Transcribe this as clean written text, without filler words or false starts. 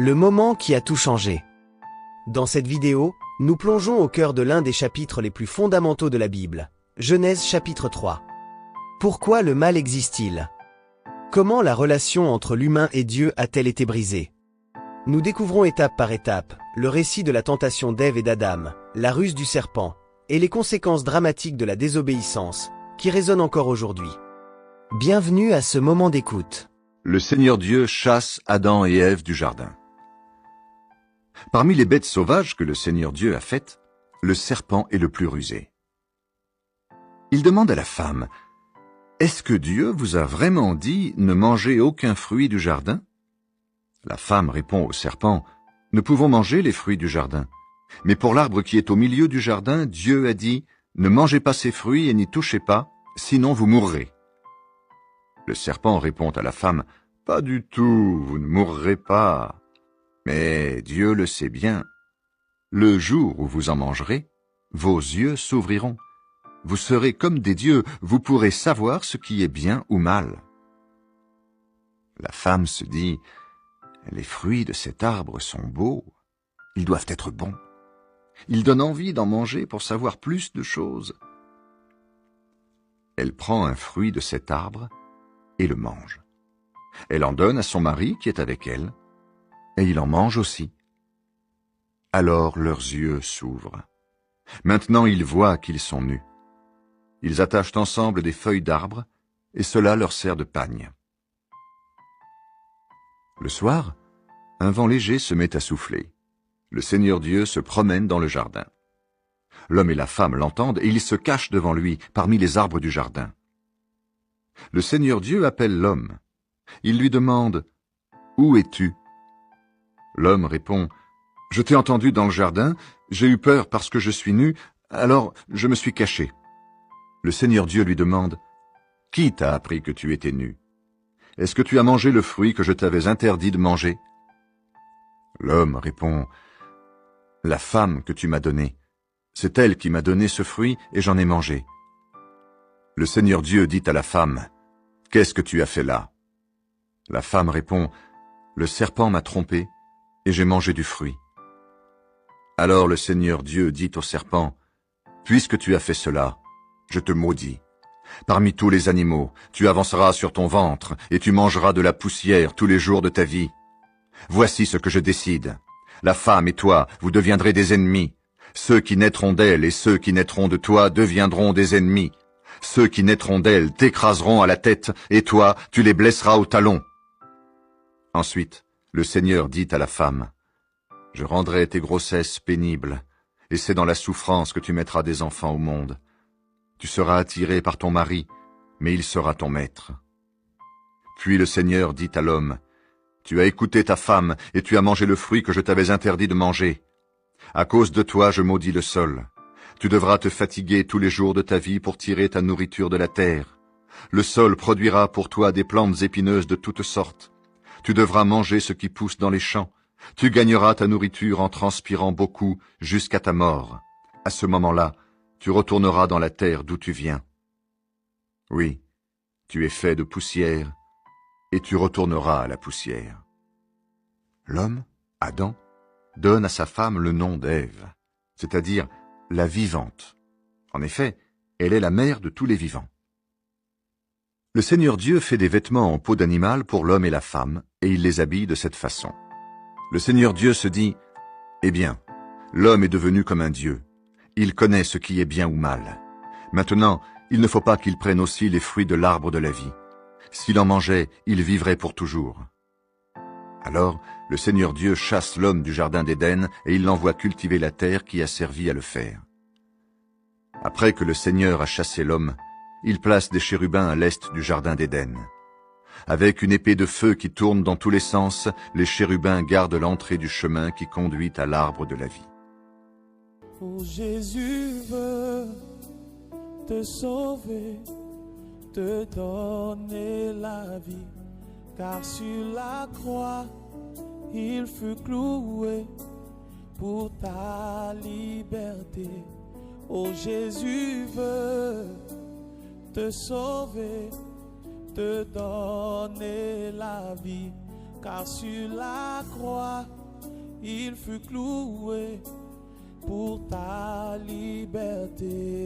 Le moment qui a tout changé. Dans cette vidéo, nous plongeons au cœur de l'un des chapitres les plus fondamentaux de la Bible, Genèse chapitre 3. Pourquoi le mal existe-t-il? Comment la relation entre l'humain et Dieu a-t-elle été brisée? Nous découvrons étape par étape le récit de la tentation d'Ève et d'Adam, la ruse du serpent, et les conséquences dramatiques de la désobéissance, qui résonnent encore aujourd'hui. Bienvenue à ce moment d'écoute. Le Seigneur Dieu chasse Adam et Ève du jardin. Parmi les bêtes sauvages que le Seigneur Dieu a faites, le serpent est le plus rusé. Il demande à la femme, « Est-ce que Dieu vous a vraiment dit ne mangez aucun fruit du jardin ?» La femme répond au serpent, « Nous pouvons manger les fruits du jardin. Mais pour l'arbre qui est au milieu du jardin, Dieu a dit, ne mangez pas ces fruits et n'y touchez pas, sinon vous mourrez. » Le serpent répond à la femme, « Pas du tout, vous ne mourrez pas. Mais Dieu le sait bien. Le jour où vous en mangerez, vos yeux s'ouvriront. Vous serez comme des dieux, vous pourrez savoir ce qui est bien ou mal. » La femme se dit, « Les fruits de cet arbre sont beaux, ils doivent être bons. Ils donnent envie d'en manger pour savoir plus de choses. » Elle prend un fruit de cet arbre et le mange. Elle en donne à son mari qui est avec elle, et il en mange aussi. Alors leurs yeux s'ouvrent. Maintenant ils voient qu'ils sont nus. Ils attachent ensemble des feuilles d'arbre, et cela leur sert de pagne. Le soir, un vent léger se met à souffler. Le Seigneur Dieu se promène dans le jardin. L'homme et la femme l'entendent, et ils se cachent devant lui, parmi les arbres du jardin. Le Seigneur Dieu appelle l'homme. Il lui demande, « Où es-tu » L'homme répond, « Je t'ai entendu dans le jardin, j'ai eu peur parce que je suis nu, alors je me suis caché. » Le Seigneur Dieu lui demande, « Qui t'a appris que tu étais nu? Est-ce que tu as mangé le fruit que je t'avais interdit de manger ?» L'homme répond, « La femme que tu m'as donnée, c'est elle qui m'a donné ce fruit et j'en ai mangé. » Le Seigneur Dieu dit à la femme, « Qu'est-ce que tu as fait là ?» La femme répond, « Le serpent m'a trompé et j'ai mangé du fruit. » Alors le Seigneur Dieu dit au serpent, « Puisque tu as fait cela, je te maudis. Parmi tous les animaux, tu avanceras sur ton ventre et tu mangeras de la poussière tous les jours de ta vie. Voici ce que je décide. La femme et toi, vous deviendrez des ennemis. Ceux qui naîtront d'elle et ceux qui naîtront de toi deviendront des ennemis. Ceux qui naîtront d'elle t'écraseront à la tête et toi, tu les blesseras au talon. » Ensuite, le Seigneur dit à la femme, « Je rendrai tes grossesses pénibles, et c'est dans la souffrance que tu mettras des enfants au monde. Tu seras attiré par ton mari, mais il sera ton maître. » Puis le Seigneur dit à l'homme, « Tu as écouté ta femme, et tu as mangé le fruit que je t'avais interdit de manger. À cause de toi, je maudis le sol. Tu devras te fatiguer tous les jours de ta vie pour tirer ta nourriture de la terre. Le sol produira pour toi des plantes épineuses de toutes sortes. Tu devras manger ce qui pousse dans les champs. Tu gagneras ta nourriture en transpirant beaucoup jusqu'à ta mort. À ce moment-là, tu retourneras dans la terre d'où tu viens. Oui, tu es fait de poussière, et tu retourneras à la poussière. » L'homme, Adam, donne à sa femme le nom d'Ève, c'est-à-dire la vivante. En effet, elle est la mère de tous les vivants. Le Seigneur Dieu fait des vêtements en peau d'animal pour l'homme et la femme, et il les habille de cette façon. Le Seigneur Dieu se dit, « Eh bien, l'homme est devenu comme un Dieu. Il connaît ce qui est bien ou mal. Maintenant, il ne faut pas qu'il prenne aussi les fruits de l'arbre de la vie. S'il en mangeait, il vivrait pour toujours. » Alors, le Seigneur Dieu chasse l'homme du jardin d'Éden et il l'envoie cultiver la terre qui a servi à le faire. Après que le Seigneur a chassé l'homme, il place des chérubins à l'est du jardin d'Éden. Avec une épée de feu qui tourne dans tous les sens, les chérubins gardent l'entrée du chemin qui conduit à l'arbre de la vie. Oh, Jésus veut te sauver, te donner la vie, car sur la croix, il fut cloué pour ta liberté. Oh, Jésus veut te sauver, te donner la vie, car sur la croix, il fut cloué pour ta liberté.